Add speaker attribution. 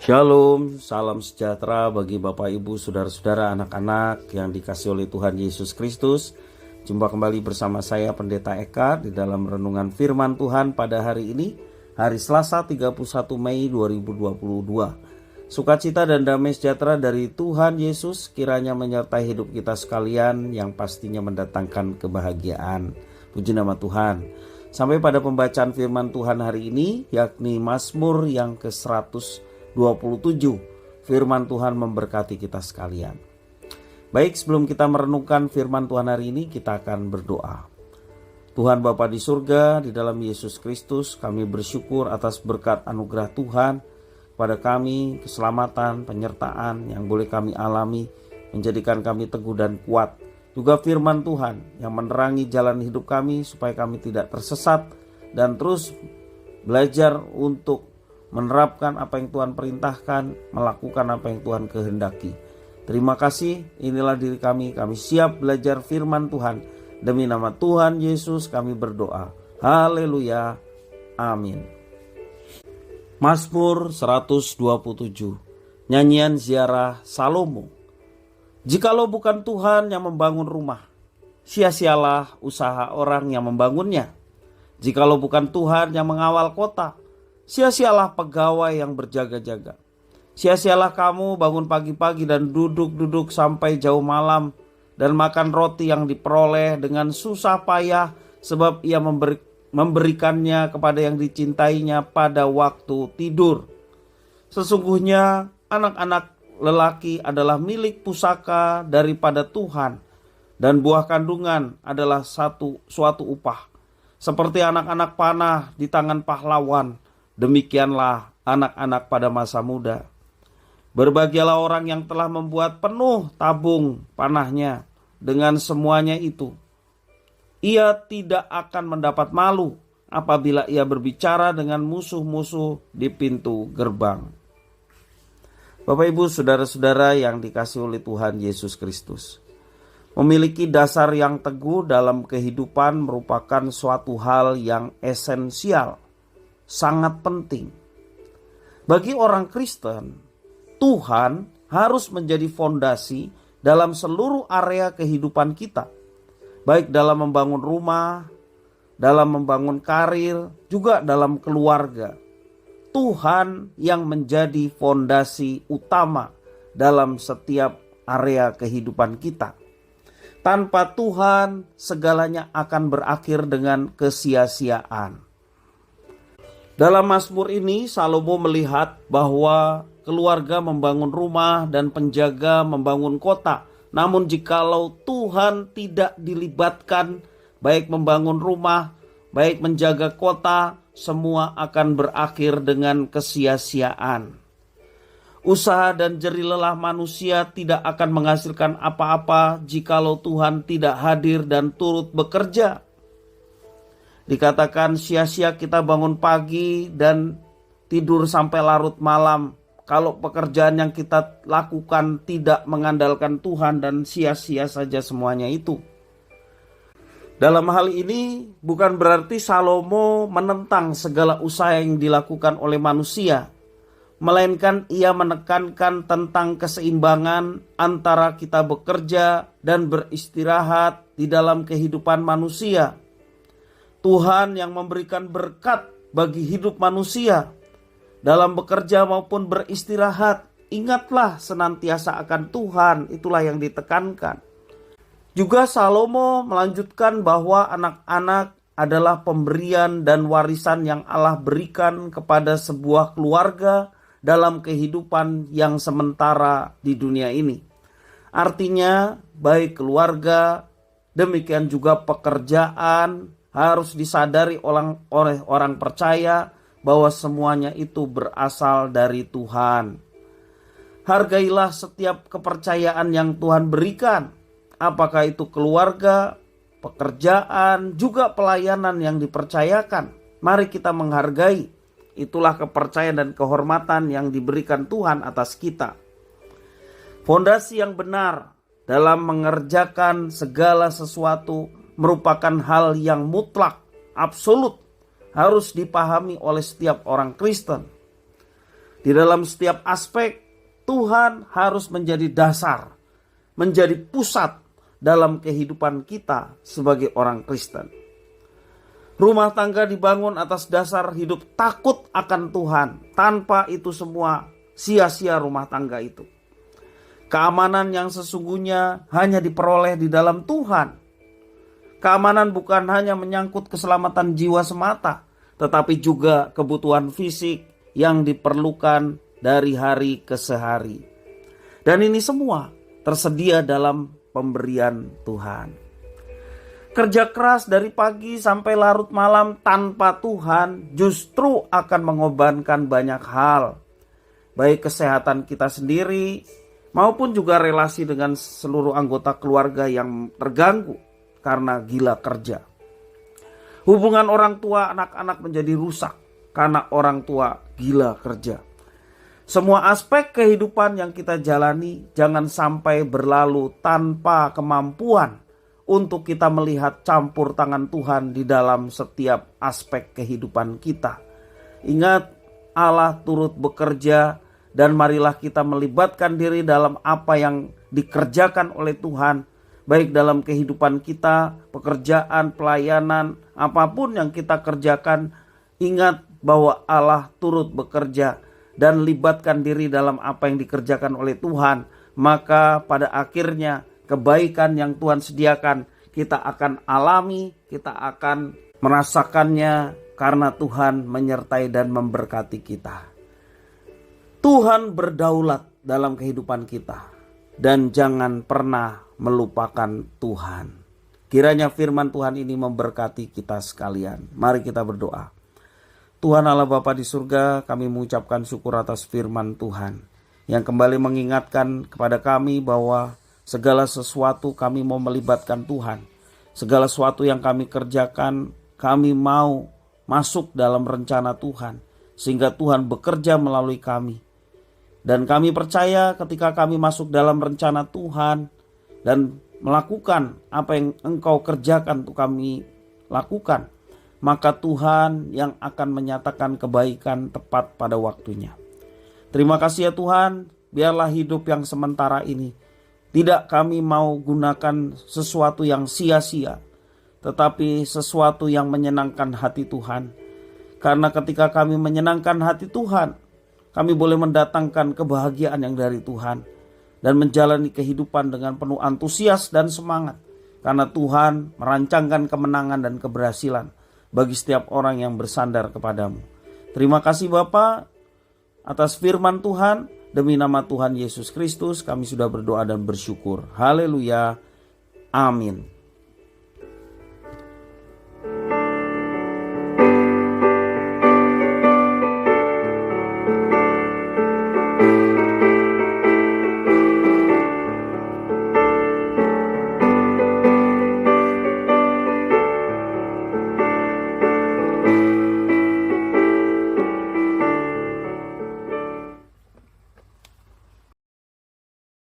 Speaker 1: Shalom, salam sejahtera bagi Bapak Ibu, Saudara-saudara, anak-anak yang dikasihi oleh Tuhan Yesus Kristus. Jumpa kembali bersama saya Pendeta Eka di dalam renungan firman Tuhan pada hari ini, hari Selasa 31 Mei 2022. Sukacita dan damai sejahtera dari Tuhan Yesus kiranya menyertai hidup kita sekalian yang pastinya mendatangkan kebahagiaan. Puji nama Tuhan. Sampai pada pembacaan firman Tuhan hari ini, yakni Mazmur yang ke-127. Firman Tuhan memberkati kita sekalian. Baik, sebelum kita merenungkan firman Tuhan hari ini, kita akan berdoa. Tuhan Bapa di surga, di dalam Yesus Kristus, kami bersyukur atas berkat anugerah Tuhan pada kami, keselamatan, penyertaan yang boleh kami alami, menjadikan kami teguh dan kuat. Juga firman Tuhan yang menerangi jalan hidup kami supaya kami tidak tersesat dan terus belajar untuk menerapkan apa yang Tuhan perintahkan, melakukan apa yang Tuhan kehendaki. Terima kasih, inilah diri kami siap belajar firman Tuhan. Demi nama Tuhan Yesus kami berdoa. Haleluya, amin. Mazmur 127, nyanyian ziarah Salomo. Jikalau bukan Tuhan yang membangun rumah, sia-sialah usaha orang yang membangunnya. Jikalau bukan Tuhan yang mengawal kota, sia-sialah pegawai yang berjaga-jaga. Sia-sialah kamu bangun pagi-pagi dan duduk-duduk sampai jauh malam dan makan roti yang diperoleh dengan susah payah, sebab ia memberikannya kepada yang dicintainya pada waktu tidur. Sesungguhnya anak-anak lelaki adalah milik pusaka daripada Tuhan, dan buah kandungan adalah suatu upah. Seperti anak-anak panah di tangan pahlawan, demikianlah anak-anak pada masa muda. Berbahagialah orang yang telah membuat penuh tabung panahnya. Dengan semuanya itu, ia tidak akan mendapat malu apabila ia berbicara dengan musuh-musuh di pintu gerbang. Bapak Ibu, saudara-saudara yang dikasihi oleh Tuhan Yesus Kristus, memiliki dasar yang teguh dalam kehidupan merupakan suatu hal yang esensial, sangat penting. Bagi orang Kristen, Tuhan harus menjadi fondasi dalam seluruh area kehidupan kita, baik dalam membangun rumah, dalam membangun karir, juga dalam keluarga. Tuhan yang menjadi fondasi utama dalam setiap area kehidupan kita. Tanpa Tuhan, segalanya akan berakhir dengan kesia-siaan. Dalam Mazmur ini, Salomo melihat bahwa keluarga membangun rumah dan penjaga membangun kota. Namun jikalau Tuhan tidak dilibatkan, baik membangun rumah, baik menjaga kota, semua akan berakhir dengan kesia-siaan. Usaha dan jerih lelah manusia tidak akan menghasilkan apa-apa jikalau Tuhan tidak hadir dan turut bekerja. Dikatakan sia-sia kita bangun pagi dan tidur sampai larut malam kalau pekerjaan yang kita lakukan tidak mengandalkan Tuhan, dan sia-sia saja semuanya itu. Dalam hal ini bukan berarti Salomo menentang segala usaha yang dilakukan oleh manusia, melainkan ia menekankan tentang keseimbangan antara kita bekerja dan beristirahat di dalam kehidupan manusia. Tuhan yang memberikan berkat bagi hidup manusia dalam bekerja maupun beristirahat. Ingatlah senantiasa akan Tuhan, itulah yang ditekankan. Juga Salomo melanjutkan bahwa anak-anak adalah pemberian dan warisan yang Allah berikan kepada sebuah keluarga dalam kehidupan yang sementara di dunia ini. Artinya, baik keluarga, demikian juga pekerjaan harus disadari oleh orang percaya bahwa semuanya itu berasal dari Tuhan. Hargailah setiap kepercayaan yang Tuhan berikan. Apakah itu keluarga, pekerjaan, juga pelayanan yang dipercayakan. Mari kita menghargai. Itulah kepercayaan dan kehormatan yang diberikan Tuhan atas kita. Fondasi yang benar dalam mengerjakan segala sesuatu merupakan hal yang mutlak, absolut, harus dipahami oleh setiap orang Kristen. Di dalam setiap aspek, Tuhan harus menjadi dasar, menjadi pusat dalam kehidupan kita sebagai orang Kristen. Rumah tangga dibangun atas dasar hidup takut akan Tuhan. Tanpa itu semua sia-sia rumah tangga itu. Keamanan yang sesungguhnya hanya diperoleh di dalam Tuhan. Keamanan bukan hanya menyangkut keselamatan jiwa semata, tetapi juga kebutuhan fisik yang diperlukan dari hari ke hari. Dan ini semua tersedia dalam pemberian Tuhan. Kerja keras dari pagi sampai larut malam tanpa Tuhan justru akan mengorbankan banyak hal. Baik kesehatan kita sendiri maupun juga relasi dengan seluruh anggota keluarga yang terganggu karena gila kerja. Hubungan orang tua anak-anak menjadi rusak karena orang tua gila kerja. Semua aspek kehidupan yang kita jalani jangan sampai berlalu tanpa kemampuan untuk kita melihat campur tangan Tuhan di dalam setiap aspek kehidupan kita. Ingat, Allah turut bekerja dan marilah kita melibatkan diri dalam apa yang dikerjakan oleh Tuhan, baik dalam kehidupan kita, pekerjaan, pelayanan, apapun yang kita kerjakan. Ingat bahwa Allah turut bekerja dan libatkan diri dalam apa yang dikerjakan oleh Tuhan. Maka pada akhirnya kebaikan yang Tuhan sediakan kita akan alami, kita akan merasakannya karena Tuhan menyertai dan memberkati kita. Tuhan berdaulat dalam kehidupan kita dan jangan pernah melupakan Tuhan. Kiranya firman Tuhan ini memberkati kita sekalian. Mari kita berdoa. Tuhan Allah Bapa di surga, kami mengucapkan syukur atas firman Tuhan yang kembali mengingatkan kepada kami bahwa segala sesuatu kami mau melibatkan Tuhan. Segala sesuatu yang kami kerjakan, kami mau masuk dalam rencana Tuhan. Sehingga Tuhan bekerja melalui kami. Dan kami percaya ketika kami masuk dalam rencana Tuhan dan melakukan apa yang Engkau kerjakan untuk kami lakukan, maka Tuhan yang akan menyatakan kebaikan tepat pada waktunya. Terima kasih ya Tuhan, biarlah hidup yang sementara ini tidak kami mau gunakan sesuatu yang sia-sia, tetapi sesuatu yang menyenangkan hati Tuhan. Karena ketika kami menyenangkan hati Tuhan, kami boleh mendatangkan kebahagiaan yang dari Tuhan dan menjalani kehidupan dengan penuh antusias dan semangat. Karena Tuhan merancangkan kemenangan dan keberhasilan bagi setiap orang yang bersandar kepadamu. Terima kasih Bapa atas firman Tuhan. Demi nama Tuhan Yesus Kristus kami sudah berdoa dan bersyukur. Haleluya. Amin.